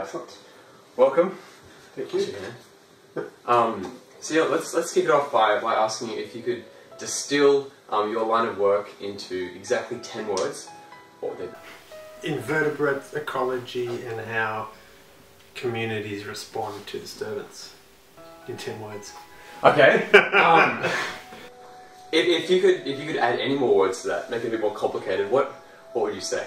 Excellent. Welcome. Thank you. So yeah, let's kick it off by asking you if you could distill your line of work into exactly 10 words. What would they be? Invertebrate ecology and how communities respond to disturbance. In 10 words. Okay. If you could add any more words to that, make it a bit more complicated, what would you say?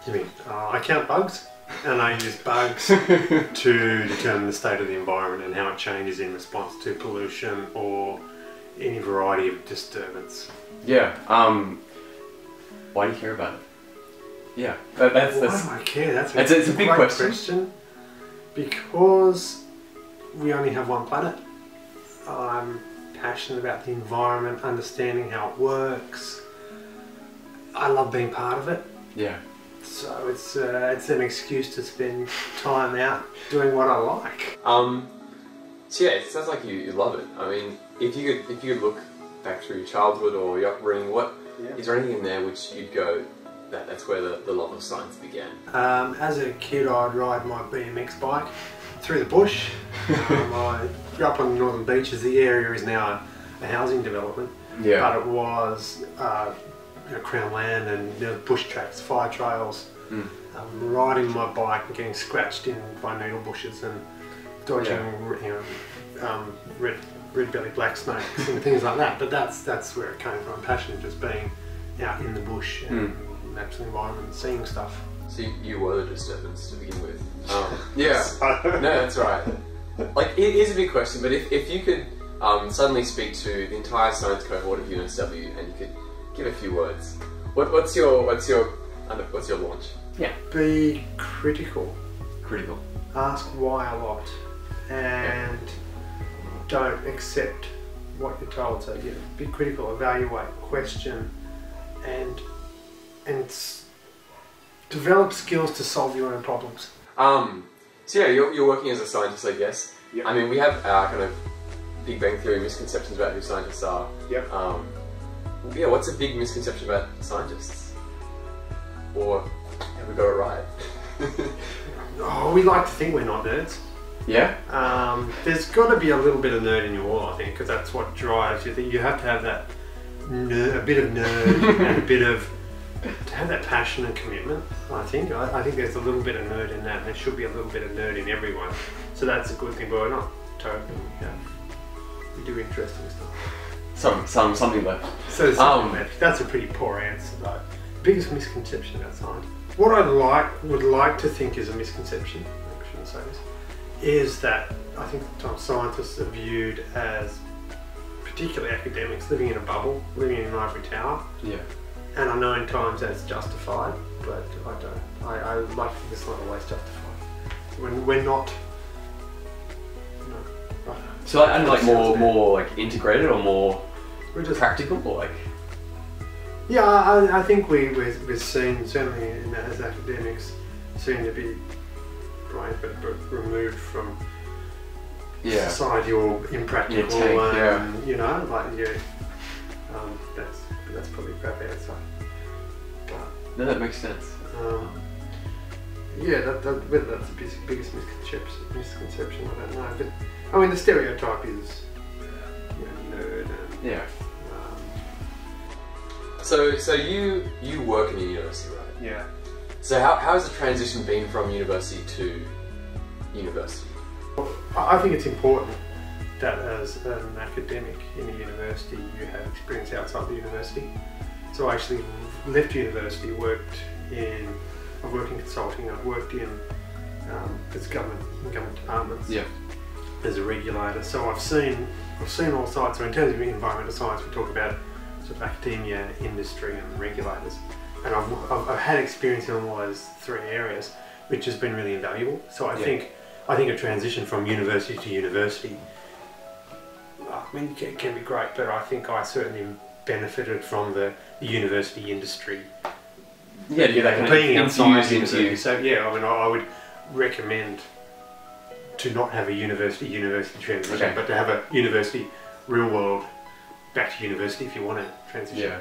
You mean I count bugs, and I use bugs to determine the state of the environment and how it changes in response to pollution or any variety of disturbance. Yeah. Why do you care about it? Yeah. Why do I care? That's a big great question. Because we only have one planet. I'm passionate about the environment, understanding how it works. I love being part of it. Yeah. So it's an excuse to spend time out doing what I like. So yeah, it sounds like you love it. I mean, if you could look back through your childhood or your upbringing, is there anything in there which you'd go, that's where the love of science began? As a kid, I'd ride my BMX bike through the bush. I grew up on the northern beaches. The area is now a housing development, but it was Crown land and bush tracks, fire trails. Riding my bike and getting scratched in by needle bushes and dodging red-bellied black snakes and things like that. But that's where it came from. Passion, just being out in the bush and natural environment, seeing stuff. So you were the disturbance to begin with. Yeah. No, that's right. Like, it is a big question, but if you could suddenly speak to the entire science cohort of UNSW and you could give a few words, what's your launch? Yeah. Be critical. Critical. Ask why a lot, and don't accept what you're told. So be critical, evaluate, question, and develop skills to solve your own problems. So yeah, you're working as a scientist, I guess. Yep. I mean, we have our kind of Big Bang Theory misconceptions about who scientists are. Yep. Yeah, what's a big misconception about scientists? Or have we got it right? Oh, we like to think we're not nerds. Yeah? There's got to be a little bit of nerd in you all, I think, because that's what drives you. You have to have that a bit of nerd and a bit of to have that passion and commitment. I think there's a little bit of nerd in that, and there should be a little bit of nerd in everyone. So that's a good thing, but we're not totally. We do interesting stuff. Something left. So something left. That's a pretty poor answer, though. Biggest misconception about science. What I would like to think is a misconception. I shouldn't say this. Is that I think scientists are viewed as, particularly academics, living in a bubble, living in an ivory tower. Yeah. And I know in times that's justified, but I don't. I like to think it's not always justified. When we're not. No. So I like more like integrated or more just practical, or like. Yeah, I think we're seen, certainly as academics, seen to be right, but removed from society or impractical, that's probably a crap answer. No, that makes sense. Whether that's the biggest misconception, I don't know. But I mean, the stereotype is nerd and So you work in a university, right? Yeah. So how has the transition been from university to university? I think it's important that as an academic in a university you have experience outside the university. So I actually left university, I've worked in consulting, I've worked in government departments as a regulator. So I've seen all sides. So in terms of environmental science, we talk about sort of academia, industry and regulators. And I've had experience in all those three areas, which has been really invaluable. So I think a transition from university to university, I mean, it can be great, but I think I certainly benefited from the university industry. Yeah, that kind being of inside university. So yeah, I mean, I would recommend to not have a university transition, but to have a university real world back to university if you want to transition.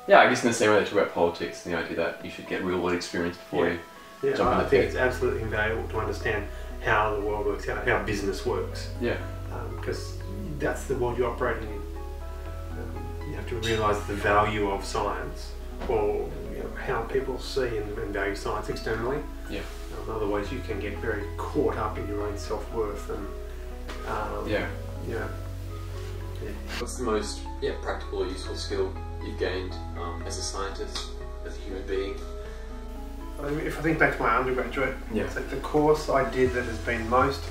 Yeah, I guess in the same way they talk about politics, the idea that you should get real world experience before you Yeah, jump in I the think pit. it's absolutely invaluable to understand how the world works, how business works. Yeah. Because that's the world you're operating in. You have to realise the value of science, or how people see and value science externally. Yeah. Otherwise, you can get very caught up in your own self-worth and Yeah. Yeah. What's the most practical or useful skill you've gained as a scientist, as a human being? If I think back to my undergraduate, Yeah. the course I did that has been most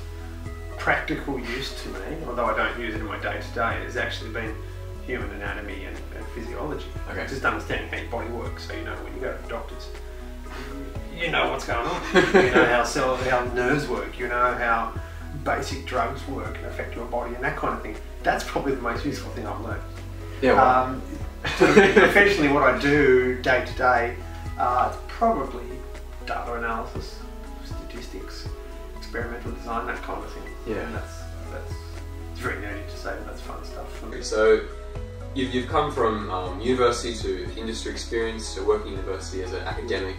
practical use to me, although I don't use it in my day-to-day, has actually been human anatomy and physiology. Okay. Just understanding how your body works, so you know when you go to the doctors, you know what's going on. You know how nerves work, you know how basic drugs work and affect your body and that kind of thing. That's probably the most useful thing I've learned. Yeah. Well. Professionally, what I do day to day, it's probably data analysis, statistics, experimental design, that kind of thing. Yeah. And that's it's very nerdy to say, but that's fun stuff for me. So you've come from university to industry experience to working in university as an academic.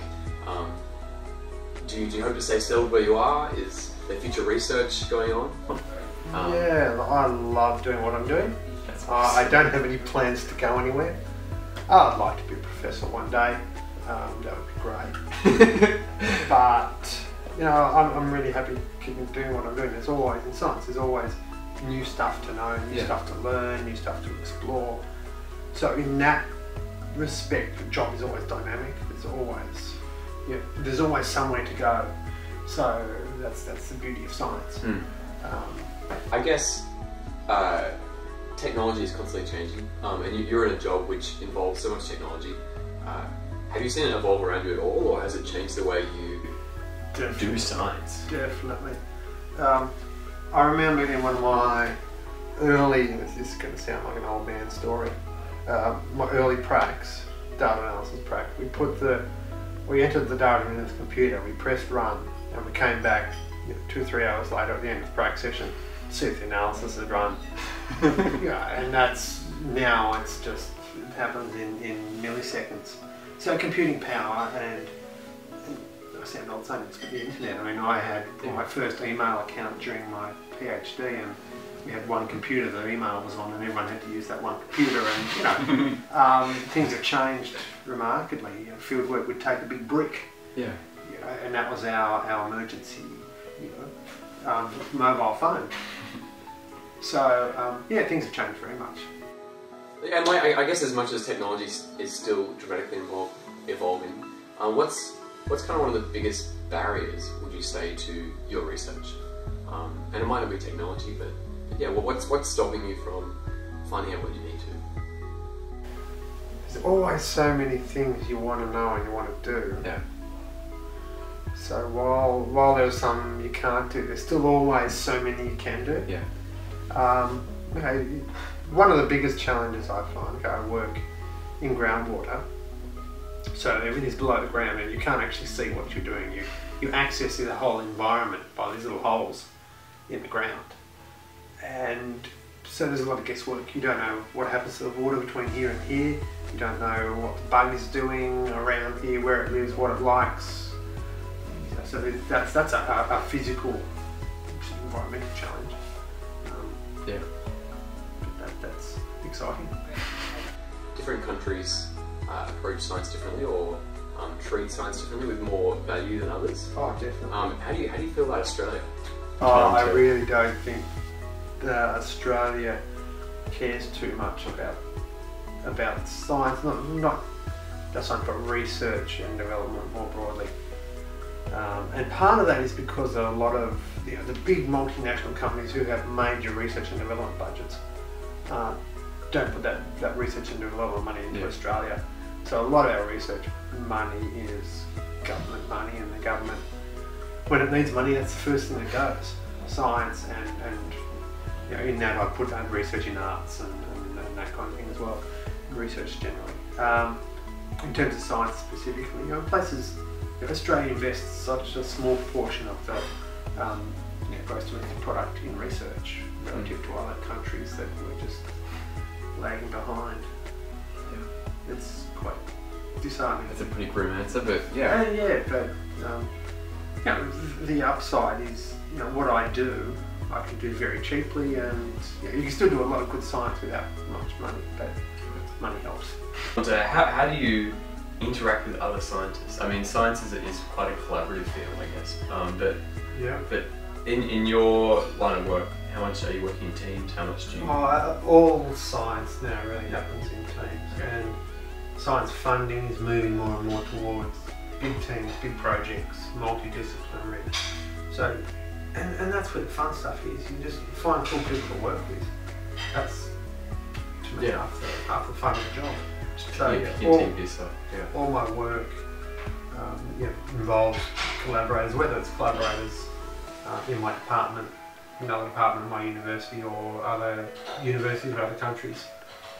Do you hope to stay settled where you are? Is there future research going on? Yeah, I love doing what I'm doing. I don't have any plans to go anywhere. I'd like to be a professor one day. That would be great. But I'm really happy keeping doing what I'm doing. There's always, in science, there's always new stuff to know, new stuff to learn, new stuff to explore. So in that respect, the job is always dynamic. There's always somewhere to go. So that's the beauty of science. I guess technology is constantly changing, and you're in a job which involves so much technology. Have you seen it evolve around you at all, or has it changed the way you do science? Definitely. I remember in one of my early, this is going to sound like an old man story, my early pracs, data analysis prac, we entered the data in the computer, we pressed run, and we came back 2 or 3 hours later at the end of the prac session, see if the analysis had run. And now it happens in milliseconds. So computing power and I sound old saying this, but the internet. I mean, I had my first email account during my PhD, and we had one computer that email was on, and everyone had to use that one computer. And things have changed remarkably. Field work would take a big brick. Yeah. And that was our emergency, mobile phone. So things have changed very much. And I guess as much as technology is still dramatically evolving, what's kind of one of the biggest barriers, would you say, to your research? And it might not be technology, but what's stopping you from finding out what you need to? There's always so many things you want to know and you want to do. Yeah. So while there's some you can't do, there's still always so many you can do. Yeah. One of the biggest challenges I find, I work in groundwater, so everything's below the ground and you can't actually see what you're doing. You access the whole environment by these little holes in the ground, and so there's a lot of guesswork. You don't know what happens to the water between here and here. You don't know what the bug is doing around here, where it lives, what it likes. So that's a physical, environmental challenge. That's exciting. Different countries approach science differently, or treat science differently with more value than others. Oh, definitely. How do you feel about Australia? I really don't think that Australia cares too much about science, not just science, but research and development more broadly. And part of that is because a lot of the big multinational companies who have major research and development budgets don't put that research and development money into Australia. So a lot of our research money is government money, and the government, when it needs money, that's the first thing that goes. Science and in that I put research in arts and that kind of thing as well, research generally. In terms of science specifically, places, Australia invests such a small proportion of the gross domestic product in research relative to other countries that we're just lagging behind. It's quite disheartening. That's a pretty grim answer, but but The upside is, what I do, I can do very cheaply, and you can still do a lot of good science without much money, but money helps. So how do you interact with other scientists? I mean, science is quite a collaborative field, I guess. But in your line of work, how much are you working in teams? How much do you? All science now really happens in teams, and science funding is moving more and more towards big teams, big projects, multidisciplinary. So, and that's where the fun stuff is. You just find cool people to work with. That's to me half the fun of the job. So all my work involves collaborators, whether it's collaborators in my department, another department in my university, or other universities of other countries.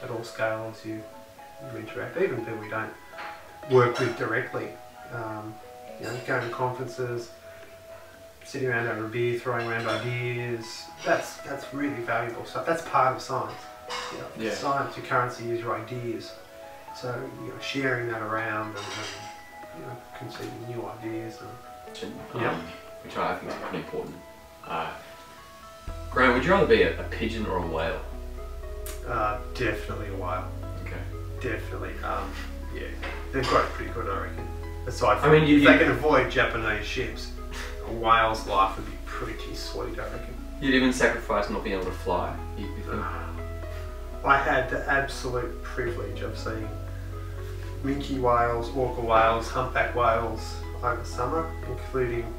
At all scales, you interact. Even people we don't work with directly. Going to conferences, sitting around over a beer, throwing around ideas. That's really valuable stuff. That's part of science. Science, your currency is your ideas. So sharing that around and conceiving new ideas. Which I think is pretty important. Graham, would you rather be a pigeon or a whale? Definitely a whale. Okay. Definitely. They've got it pretty good, I reckon. Aside from, if they can avoid Japanese ships, a whale's life would be pretty sweet, I reckon. You'd even sacrifice not being able to fly? You think? I had the absolute privilege of seeing minke whales, orca whales, humpback whales over summer, including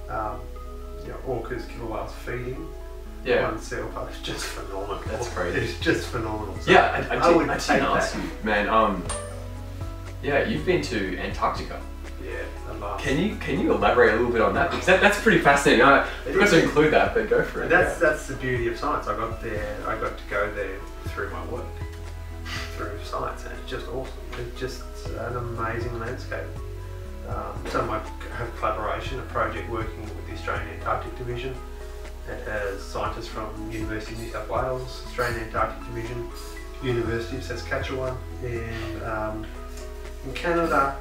orcas, killer whales feeding. One seal pup is just phenomenal. That's crazy. It's just phenomenal. So I didn't ask you, man. You've been to Antarctica. Yeah, I love. Can you elaborate a little bit on that? Because that's pretty fascinating. I forgot to include that, but go for it. That's the beauty of science. I got to go there through my work, through science, and it's just awesome. It's just an amazing landscape. So I have collaboration, a project working with the Australian Antarctic Division. It has scientists from University of New South Wales, Australian Antarctic Division, University of Saskatchewan in Canada,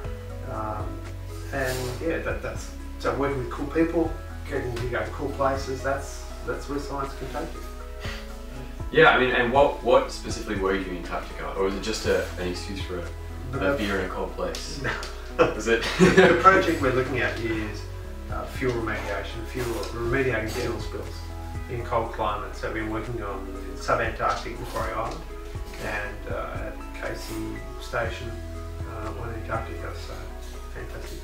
that's so working with cool people, getting to go to cool places. That's where science can take you. And what specifically were you doing in Antarctica, or was it just an excuse for a beer in a cold place? Was it? The project we're looking at is fuel remediation, remediating fuel spills in cold climates. So we've been working on sub-Antarctic Macquarie Island and at Casey Station, on Antarctica. So fantastic.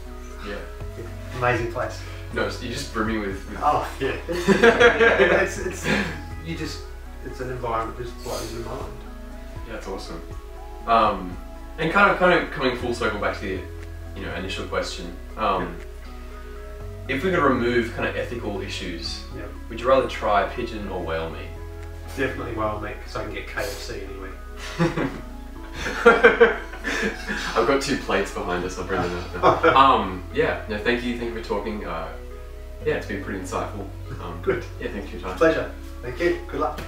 Amazing place. No, you're just brimming with. Oh yeah. It's an environment that just blows your mind. Yeah, that's awesome. And kind of coming full circle back to the initial question. If we could remove kind of ethical issues, would you rather try pigeon or whale meat? Definitely whale meat, because I can get KFC anyway. I've got 2 plates behind us. I'll bring them up. Thank you for talking. It's been pretty insightful. Good. Thanks for your time. Pleasure. Thank you. Good luck.